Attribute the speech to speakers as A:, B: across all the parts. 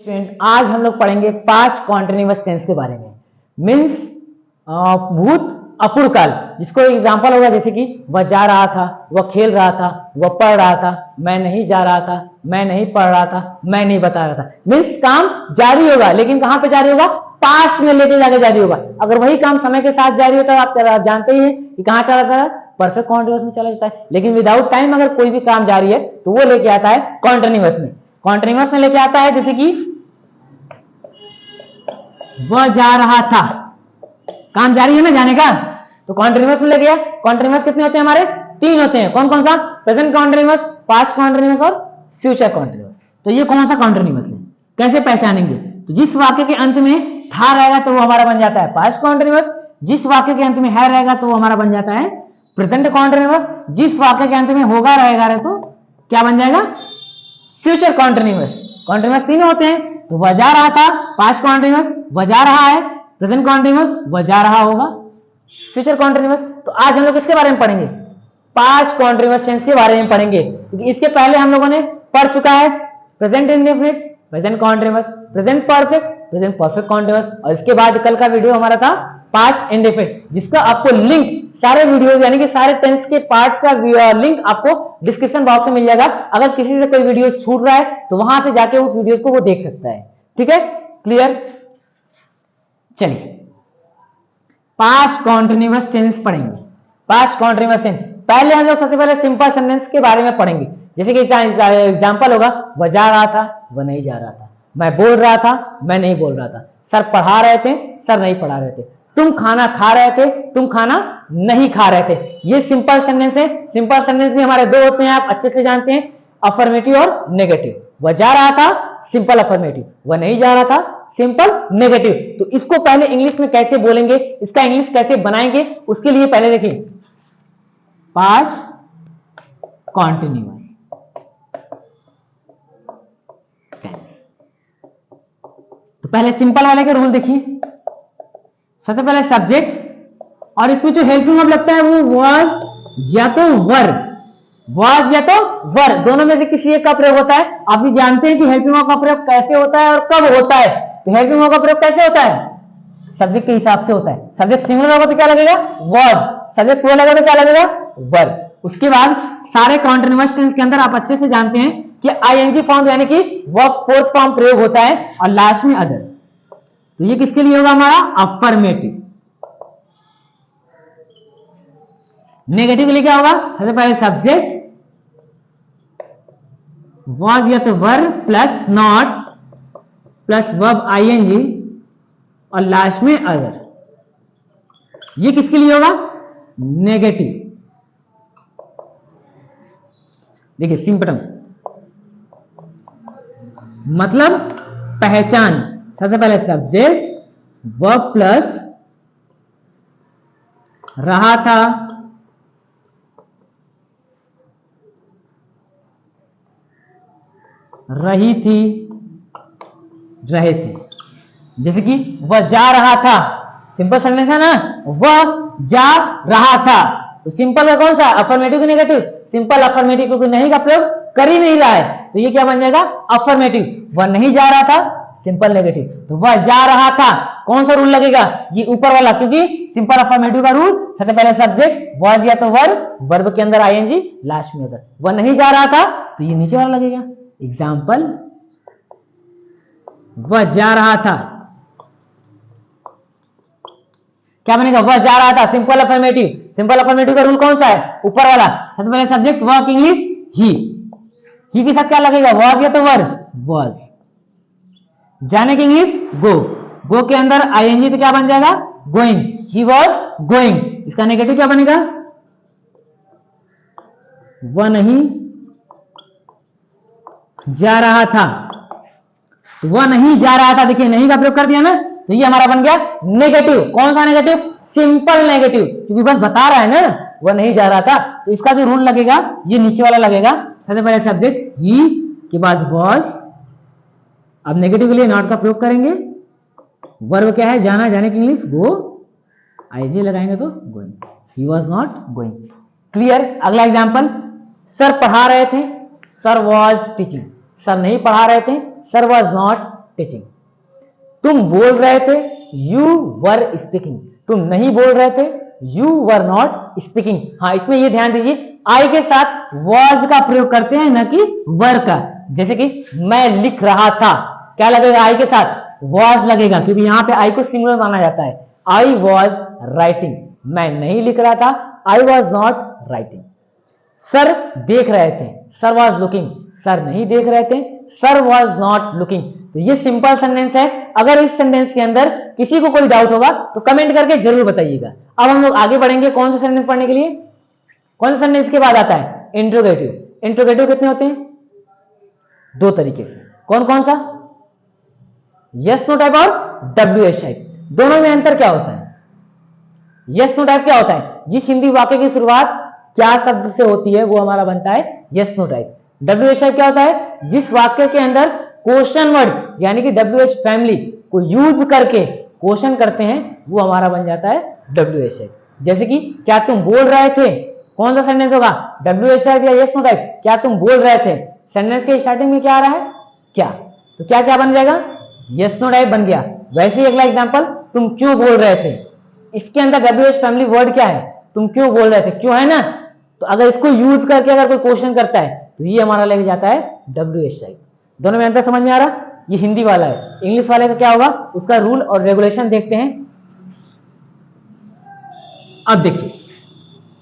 A: Student, आज हम लोग पढ़ेंगे पास्ट कॉन्टिन्यूअस टेंस के बारे में। मीन्स भूत अपूर्व काल, जिसको एग्जांपल होगा जैसे कि वह जा रहा था, वह खेल रहा था, वह पढ़ रहा था, मैं नहीं जा रहा था, मैं नहीं पढ़ रहा था, मैं नहीं बता रहा था। मीन्स काम जारी होगा, लेकिन कहां पे जारी होगा? पास्ट में लेके जाके जारी होगा। अगर वही काम समय के साथ जारी होता है, आप जानते ही हैं कि कहां चला जाता है? परफेक्ट कॉन्टिन्यूअस में चला जाता है। लेकिन विदाउट टाइम अगर कोई भी काम जारी है तो वो लेके आता है कॉन्टिन्यूअस में। कॉन्टिन्यूअस में लेके आता है जैसे कि वह जा रहा था, काम जारी है ना जाने का, तो कॉन्टिन्यूअस में ले गया। कॉन्टिन्यूअस कितने होते हैं हमारे? 3 होते हैं। कौन कौन सा? प्रेजेंट कॉन्टिन्यूअस, पास्ट कॉन्टिन्यूअस और फ्यूचर कॉन्टिन्यूअस। तो ये कौन सा कॉन्टिन्यूअस है, कैसे पहचानेंगे? तो जिस वाक्य के अंत में था रहेगा तो वो हमारा बन जाता है पास्ट कॉन्टिन्यूअस। जिस वाक्य के अंत में है रहेगा तो वो हमारा बन जाता है प्रेजेंट कॉन्टिन्यूअस। जिस वाक्य के अंत में होगा रहेगा तो क्या बन जाएगा? Future continuous. कॉन्टिन्यूअस 3 होते हैं, तो वह जा रहा था पास्ट कॉन्टिन्यूअस, वह जा रहा है प्रेजेंट कॉन्टिन्यूअस, वह जा रहा होगा फ्यूचर कॉन्टिन्यूअस। तो आज हम लोग किसके बारे में पढ़ेंगे? पास्ट कॉन्टिन्यूअस टेंस के बारे में पढ़ेंगे, क्योंकि इसके पहले हम लोगों ने पढ़ चुका है present indefinite, present continuous, present perfect, present perfect continuous, और इसके बाद कल का वीडियो हमारा था पास्ट इंडेफिनिट, जिसका आपको लिंक सारे वीडियोस यानी कि सारे टेंस के पार्ट्स का लिंक आपको डिस्क्रिप्शन बॉक्स में मिल जाएगा। अगर किसी से कोई वीडियो छूट रहा है तो वहां से जाके उस वीडियोस को वो देख सकता है। ठीक है, क्लियर? चलिए पास्ट कॉन्टिन्यूअस टेंस पढ़ेंगे। पास्ट कॉन्टिन्यूअस टेंस पहले हम लोग सबसे पहले सिंपल सेंटेंस के बारे में पढ़ेंगे। जैसे कि एग्जांपल होगा, वह जा रहा था, वह नहीं जा रहा था, मैं बोल रहा था, मैं नहीं बोल रहा था, सर पढ़ा रहे थे, सर नहीं पढ़ा रहे थे, तुम खाना खा रहे थे, तुम खाना नहीं खा रहे थे। ये सिंपल सेंटेंस है। सिंपल सेंटेंस भी हमारे 2 होते हैं, आप अच्छे से जानते हैं, अफर्मेटिव और नेगेटिव। वह जा रहा था सिंपल अफर्मेटिव, वह नहीं जा रहा था सिंपल नेगेटिव। तो इसको पहले इंग्लिश में कैसे बोलेंगे, इसका इंग्लिश कैसे बनाएंगे, उसके लिए पहले देखिए पास्ट कॉन्टिन्यूअस टेंस। तो पहले सिंपल वाले के रूल देखिए। सबसे पहले सब्जेक्ट, और इसमें जो हेल्पिंग वर्ब लगता है वो वाज या तो वर, वाज या तो वर, दोनों में से किसी एक का प्रयोग होता है। आप भी जानते हैं कि हेल्पिंग वर्ब का प्रयोग कैसे होता है और कब होता है। तो हेल्पिंग वर्ब का प्रयोग कैसे होता है? सब्जेक्ट के हिसाब से होता है। सब्जेक्ट सिंगुलर होगा तो क्या लगेगा? वाज। सब्जेक्ट प्लूरल होगा तो क्या लगेगा? वर। उसके बाद सारे कॉन्टिन्यूअस टेंस के अंदर आप अच्छे से जानते हैं कि आईएनजी फॉर्म यानी कि वर्ब फोर्थ फॉर्म प्रयोग होता है, और लास्ट में अदर। तो ये किसके लिए होगा? हमारा अफर्मेटिव। नेगेटिव के लिए क्या होगा? सबसे पहले सब्जेक्ट वाज या तो were plus not plus verb ING और लास्ट में अदर। ये किसके लिए होगा? नेगेटिव। देखिए सिंपटम मतलब पहचान। सबसे पहले सब्जेक्ट वर्ब प्लस रहा था, रही थी, रहे थे। जैसे कि वह जा रहा था, सिंपल सेंटेंस है ना, वह जा रहा था। तो सिंपल है कौन सा? अफर्मेटिव की नेगेटिव? सिंपल अफर्मेटिव, क्योंकि नहीं का प्रयोग कर ही नहीं रहा है, तो ये क्या बन जाएगा? अफर्मेटिव। वह नहीं जा रहा था सिंपल नेगेटिव, तो वह जा रहा था कौन सा रूल लगेगा? ये ऊपर वाला, क्योंकि सिंपल अफर्मेटिव का रूल सबसे पहले सब्जेक्ट वाज या तो वर्ब, वर्ब के अंदर आईएनजी, लास्ट में अदर। वह नहीं जा रहा था तो ये नीचे वाला लगेगा। एग्जाम्पल, वह जा रहा था, क्या बनेगा? वह जा रहा था सिंपल अफर्मेटिव। सिंपल अफर्मेटिव का रूल कौन सा है? ऊपर वाला। सबसे पहले सब्जेक्ट वर्ब इंग्लिश ही के साथ क्या लगेगा? वाज या तो वर्ब, वाज। जाने की इंग्लिश गो, गो के अंदर आईएनजी तो क्या बन जाएगा? गोइंग। He was going. इसका नेगेटिव क्या बनेगा? वह नहीं जा रहा था, तो वह नहीं जा रहा था, देखिए नहीं का प्रयोग कर दिया ना, तो ये हमारा बन गया नेगेटिव। कौन सा नेगेटिव? सिंपल नेगेटिव, क्योंकि बस बता रहा है ना वह नहीं जा रहा था। तो इसका जो रूल लगेगा ये नीचे वाला लगेगा। सबसे पहले सब्जेक्ट ही के बाद वाज, अब नेगेटिव के लिए नॉट का प्रयोग करेंगे। वर्ब क्या है? जाना, जाने की इंग्लिश गो, आईजी लगाएंगे तो going. He was not going. Clear? अगला एग्जांपल, सर पढ़ा रहे थे, सर वाज टीचिंग। सर नहीं पढ़ा रहे थे, सर वाज नॉट टीचिंग। तुम बोल रहे थे, यू वर स्पीकिंग। तुम नहीं बोल रहे थे, यू वर नॉट स्पीकिंग। हाँ, इसमें ये ध्यान दीजिए, आई के साथ वॉज का प्रयोग करते हैं, न कि वर का। जैसे कि मैं लिख रहा था, क्या लगेगा आई के साथ? वॉज लगेगा, क्योंकि यहां पे आई को सिंगुलर माना जाता है। आई वॉज राइटिंग, मैं नहीं लिख रहा था, I was not writing. Sir देख रहे थे, सर वॉज लुकिंग, सर नहीं देख रहे थे, सर वॉज नॉट लुकिंग। तो ये सिंपल सेंटेंस है। अगर इस सेंटेंस के अंदर किसी को कोई डाउट होगा तो कमेंट करके जरूर बताइएगा। अब हम लोग आगे बढ़ेंगे कौन सा सेंटेंस पढ़ने के लिए। कौन सा सेंटेंस के बाद आता है? इंट्रोगेटिव। इंट्रोगेटिव कितने होते हैं? दो तरीके से। कौन कौन सा? यस नो टाइप और WH टाइप। दोनों में अंतर क्या होता है? यस नो टाइप क्या होता है? जिस हिंदी वाक्य की शुरुआत क्या शब्द से होती है वो हमारा बनता है yes no type. WH type क्या होता है? जिस वाक्य के अंदर क्वेश्चन वर्ड यानी कि WH फैमिली को यूज करके क्वेश्चन करते हैं वो हमारा बन जाता है WH टाइप। जैसे कि क्या तुम बोल रहे थे, कौन सा सेंटेंस होगा? WH टाइप या यस नो टाइप? क्या तुम बोल रहे थे, सेंटेंस के स्टार्टिंग में क्या आ रहा है? क्या। तो क्या क्या बन जाएगा? यस नो टाइप बन गया। वैसे ही अगला एग्जांपल, तुम क्यों बोल रहे थे, इसके अंदर WH फैमिली वर्ड क्या है? तुम क्यों बोल रहे थे, क्यों है ना। तो अगर इसको यूज करके अगर कोई क्वेश्चन करता है तो ये हमारा लेके जाता है WH टाइप। दोनों में अंतर समझ में आ रहा? ये हिंदी वाला है। इंग्लिश वाले का क्या होगा? उसका रूल और रेगुलेशन देखते हैं। अब देखिए,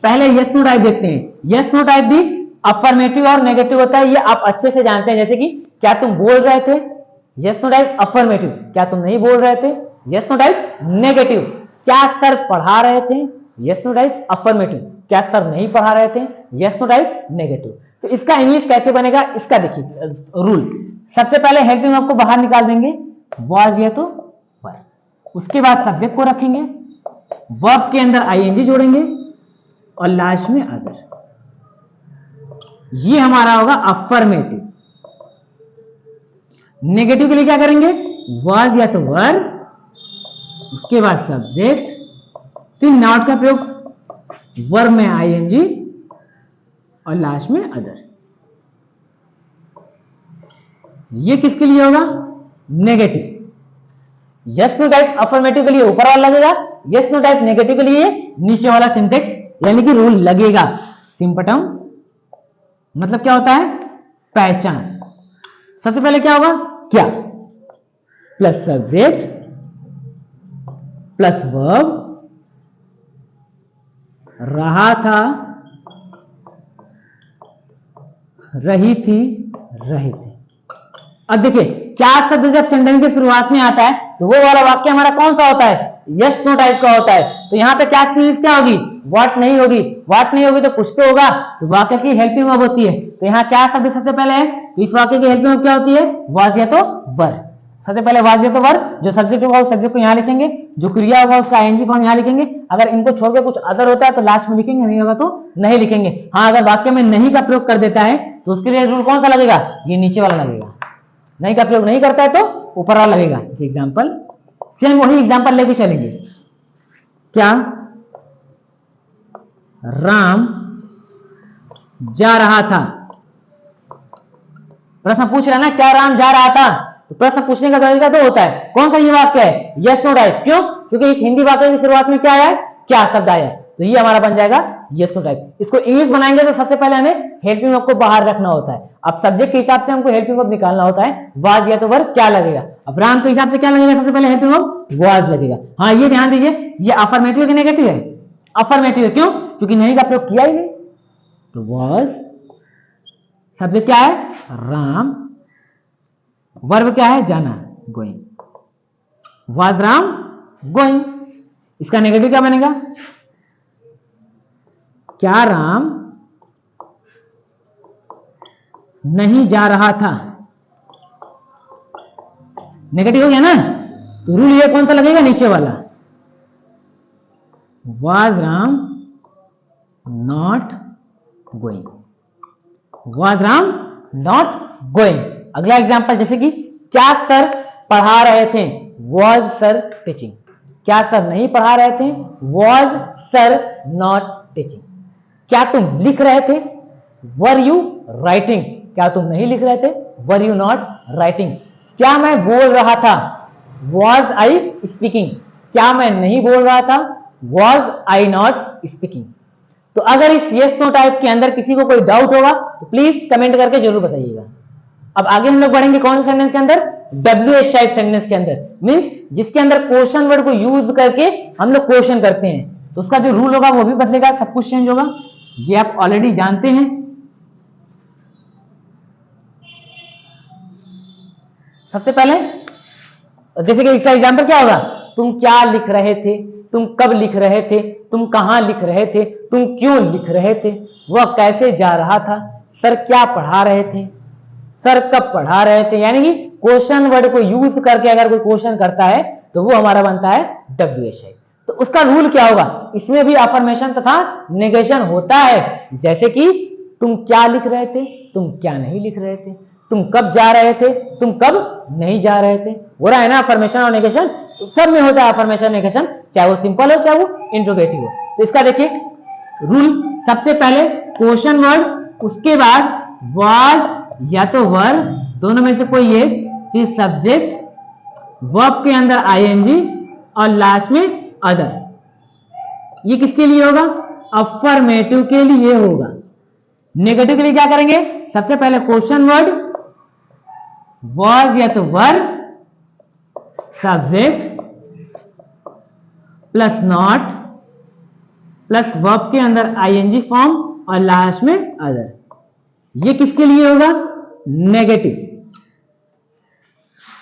A: पहले यस नो टाइप देखते हैं। यस नो टाइप भी अफर्मेटिव और नेगेटिव होता है, ये आप अच्छे से जानते हैं। जैसे कि क्या तुम बोल रहे थे, यस नो टाइप अफर्मेटिव। क्या तुम नहीं बोल रहे थे, यस नो टाइप नेगेटिव। क्या सर पढ़ा रहे थे, यस नो टाइप अफर्मेटिव। क्या सर नहीं पढ़ा रहे थे, यस नो टाइप नेगेटिव। तो इसका इंग्लिश कैसे बनेगा, इसका देखिए रूल। सबसे पहले हेल्पिंग वर्ब को बाहर निकाल देंगे, वॉज या तो वर। उसके बाद सब्जेक्ट को रखेंगे, वर्ब के अंदर ING जोड़ेंगे और लास्ट में अदर। ये हमारा होगा अफर्मेटिव। नेगेटिव के लिए क्या करेंगे? वॉज या तो वर, उसके बाद सब्जेक्ट, फिर नॉट का प्रयोग, वर्ब में ING और लास्ट में अदर। ये किसके लिए होगा? Negative. Yes no type affirmative के लिए ऊपर वाला लगेगा, यस नो टाइप नेगेटिव के लिए नीचे वाला सिंटेक्स यानी कि रूल लगेगा। सिंपटम मतलब क्या होता है? पहचान। सबसे पहले क्या होगा? क्या प्लस सब्जेक्ट प्लस वर्ब, रहा था, रही थी, रहे थे। अब देखिए, क्या शब्द जब सेंटेंस की शुरुआत में आता है तो वो वाला वाक्य हमारा कौन सा होता है? यस नो टाइप का होता है। तो यहाँ पे क्या चीज क्या होगी? व्हाट नहीं होगी। व्हाट नहीं होगी तो कुछ तो होगा, तो वाक्य की हेल्पिंग वर्ब होती है। तो यहाँ क्या शब्द सबसे पहले है? तो इस वाक्य की हेल्पिंग वर्ब क्या होती है? वाज या तो वर। सबसे पहले वाज या तो वर। जो सब्जेक्ट होगा उस सब्जेक्ट को यहाँ लिखेंगे, जो क्रिया होगा उसका ING फॉर्म यहाँ लिखेंगे। अगर इनको छोड़ के कुछ अदर होता है तो लास्ट में लिखेंगे, नहीं होगा तो नहीं लिखेंगे। हाँ, अगर वाक्य में नहीं का प्रयोग कर देता है तो उसके लिए रूल कौन सा लगेगा? ये नीचे वाला लगेगा। नहीं का प्रयोग नहीं करता है तो ऊपर वाला लगेगा। जैसे एग्जांपल, सेम वही एग्जांपल लेके चलेंगे। क्या राम जा रहा था? प्रश्न पूछ रहा ना, क्या राम जा रहा था? तो प्रश्न पूछने का तरीका तो होता है। कौन सा ये वाक्य है? Yes no type. क्यों? क्योंकि इस हिंदी वाक्य की शुरुआत में क्या आया है? क्या शब्द आया है। तो ये हमारा बन जाएगा यस नो टाइप। इसको इंग्लिश बनाएंगे तो सबसे पहले हमें हेल्पिंग वर्ब को बाहर रखना होता है। अब सब्जेक्ट के हिसाब से हमको हेल्पिंग वर्ब निकालना होता है। वाज या तो वर क्या लगेगा? अब राम के हिसाब से क्या लगेगा? सबसे पहले हेल्पिंग वर्ब वाज लगेगा। हाँ, ये ध्यान दीजिए, ये अफर्मेटिव कि नेगेटिव है? अफर्मेटिव है। क्यों? क्योंकि नहीं का प्रयोग किया ही नहीं। तो वाज, सब्जेक्ट क्या है? राम, वर्ब क्या है? जाना, गोइंग। Was Ram going. इसका नेगेटिव क्या बनेगा? क्या राम नहीं जा रहा था? नेगेटिव हो गया ना। तो रूल ये कौन सा लगेगा? नीचे वाला। Was Ram not going. Was Ram not going. अगला एग्जांपल, जैसे कि क्या सर पढ़ा रहे थे? Was sir teaching. क्या सर नहीं पढ़ा रहे थे? Was sir not teaching. क्या तुम लिख रहे थे? Were you writing. क्या तुम नहीं लिख रहे थे? Were you not writing. क्या मैं बोल रहा था, वॉज आई स्पीकिंग। क्या मैं नहीं बोल रहा था, वॉज आई नॉट स्पीकिंग। तो अगर इस यस नो टाइप के अंदर किसी को कोई डाउट होगा तो प्लीज कमेंट करके जरूर बताइएगा। अब आगे हम लोग बढ़ेंगे कौन से सेंटेंस के अंदर, WH टाइप सेंटेंस के अंदर, मींस जिसके अंदर क्वेश्चन वर्ड को यूज करके हम लोग क्वेश्चन करते हैं, तो उसका जो रूल होगा वो भी बदलेगा, सब कुछ चेंज होगा, ये आप ऑलरेडी जानते हैं। सबसे पहले जैसे कि इसका एग्जांपल क्या होगा, तुम क्या लिख रहे थे, तुम कब लिख रहे थे, तुम कहां लिख रहे थे, तुम क्यों लिख रहे थे, वह कैसे जा रहा था, सर क्या पढ़ा रहे थे, सर कब पढ़ा रहे थे। यानी कि क्वेश्चन वर्ड को यूज करके अगर कोई क्वेश्चन करता है तो वो हमारा बनता है WH। तो उसका रूल क्या होगा, इसमें भी अफर्मेशन तथा नेगेशन होता है। जैसे कि तुम क्या लिख रहे थे, तुम क्या नहीं लिख रहे थे, तुम कब जा रहे थे, तुम कब नहीं जा रहे थे, हो रहा है ना अफर्मेशन और नेगेशन। तो सब में होता है अफर्मेशन नेगेशन, चाहे वो सिंपल हो चाहे वो इंट्रोगेटिव हो। तो इसका देखिए रूल, सबसे पहले क्वेश्चन वर्ड, उसके बाद वाज या तो वर, दोनों में से कोई एक, फिर सब्जेक्ट, वर्ब के अंदर आईएनजी और लास्ट में अदर। ये किसके लिए होगा, अफर्मेटिव के लिए होगा। नेगेटिव के लिए क्या करेंगे, सबसे पहले क्वेश्चन वर्ड, वाज या तो were, subject plus not plus verb के अंदर आईएनजी फॉर्म और लास्ट में अदर। ये किसके लिए होगा, नेगेटिव।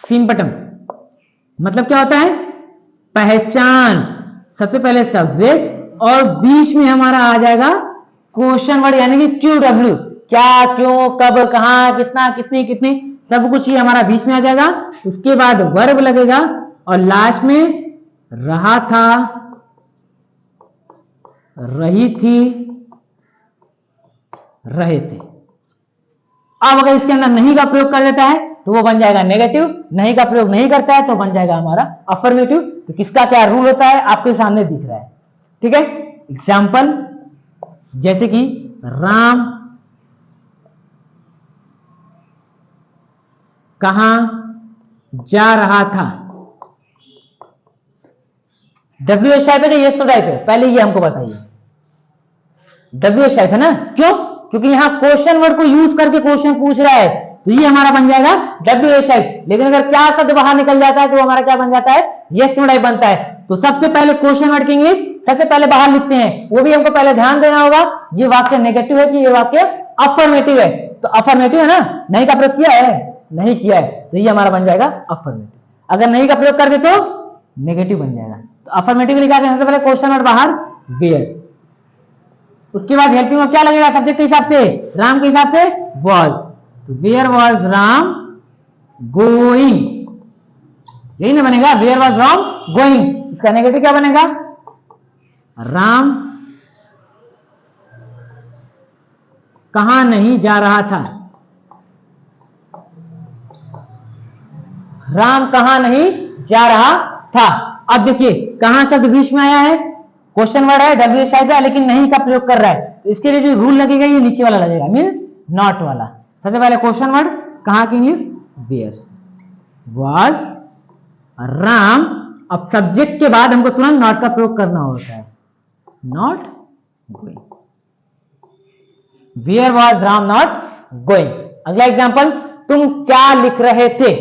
A: सिंपटम मतलब क्या होता है, पहचान। सबसे पहले सब्जेक्ट और बीच में हमारा आ जाएगा क्वेश्चन वर्ड यानी कि QW, क्या, क्यों, कब, कहां, कितना, कितनी, कितनी, सब कुछ ही हमारा बीच में आ जाएगा। उसके बाद वर्ब लगेगा और लास्ट में रहा था, रही थी, रहे थे। अब अगर इसके अंदर नहीं का प्रयोग कर देता है तो वो बन जाएगा नेगेटिव, नहीं का प्रयोग नहीं करता है तो बन जाएगा हमारा अफर्मेटिव। तो किसका क्या रूल होता है आपके सामने दिख रहा है, ठीक है। एग्जाम्पल जैसे कि राम कहां जा रहा था, WH टाइप है कि यस नो टाइप है, पहले ये हमको बताइए। WH टाइप है ना, क्यों, क्योंकि यहां क्वेश्चन वर्ड को यूज करके क्वेश्चन पूछ रहा है, तो ये हमारा बन जाएगा WH टाइप। लेकिन अगर क्या शब्द बाहर निकल जाता है तो हमारा क्या बन जाता है, यस नो टाइप बनता है। तो सबसे पहले क्वेश्चन वर्ड की इंग्लिश सबसे पहले बाहर लिखते हैं, वो भी हमको पहले ध्यान देना होगा, ये वाक्य नेगेटिव है कि ये वाक्य अफर्मेटिव है। तो अफर्मेटिव है ना, नहीं का प्रयोग किया है, नहीं किया है, तो ये हमारा बन जाएगा अफर्मेटिव। अगर नहीं का प्रयोग कर दे तो नेगेटिव बन जाएगा। तो अफर्मेटिव लिखा है सबसे पहले क्वेश्चन वर्ड बाहर वेयर, उसके बाद हेल्पिंग में क्या लगेगा सब्जेक्ट के हिसाब से, राम के हिसाब से वाज, तो वेयर वाज राम गोइंग, यही ना बनेगा, वेयर वाज राम गोइंग। इसका नेगेटिव क्या बनेगा, राम कहां नहीं जा रहा था, राम कहां नहीं जा रहा था। अब देखिए कहां शब्द बीच में आया है, क्वेश्चन वर्ड है, WH टाइप है, लेकिन नहीं का प्रयोग कर रहा है, तो इसके लिए जो रूल लगेगा ये नीचे वाला लगेगा, मींस नॉट वाला। सबसे पहले क्वेश्चन वर्ड कहां की इंग्लिश, वेयर वाज राम। अब सब्जेक्ट के बाद हमको तुरंत नॉट का प्रयोग करना होता है, not going, where was Ram not going. अगला एग्जांपल, तुम क्या लिख रहे थे,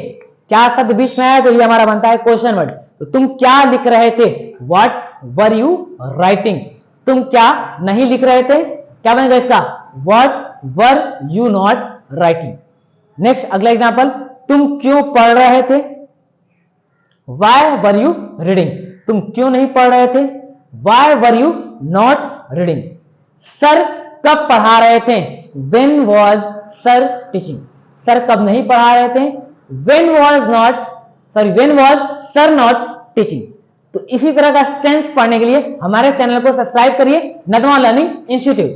A: क्या शब्द बीच में है तो ये हमारा बनता है क्वेश्चन वर्ड। तो तुम क्या लिख रहे थे, व्हाट वर यू राइटिंग। तुम क्या नहीं लिख रहे थे, क्या बनेगा इसका, what were you not writing. Next अगला एग्जांपल, तुम क्यों पढ़ रहे थे, वाई वर यू रीडिंग। तुम क्यों नहीं पढ़ रहे थे, why were you not reading. Sir कब पढ़ा रहे थे, when was sir teaching. Sir कब नहीं पढ़ा रहे थे, when was sir not teaching. तो इसी तरह का टेंस पढ़ने के लिए हमारे चैनल को सब्सक्राइब करिए, नदवा लर्निंग इंस्टीट्यूट।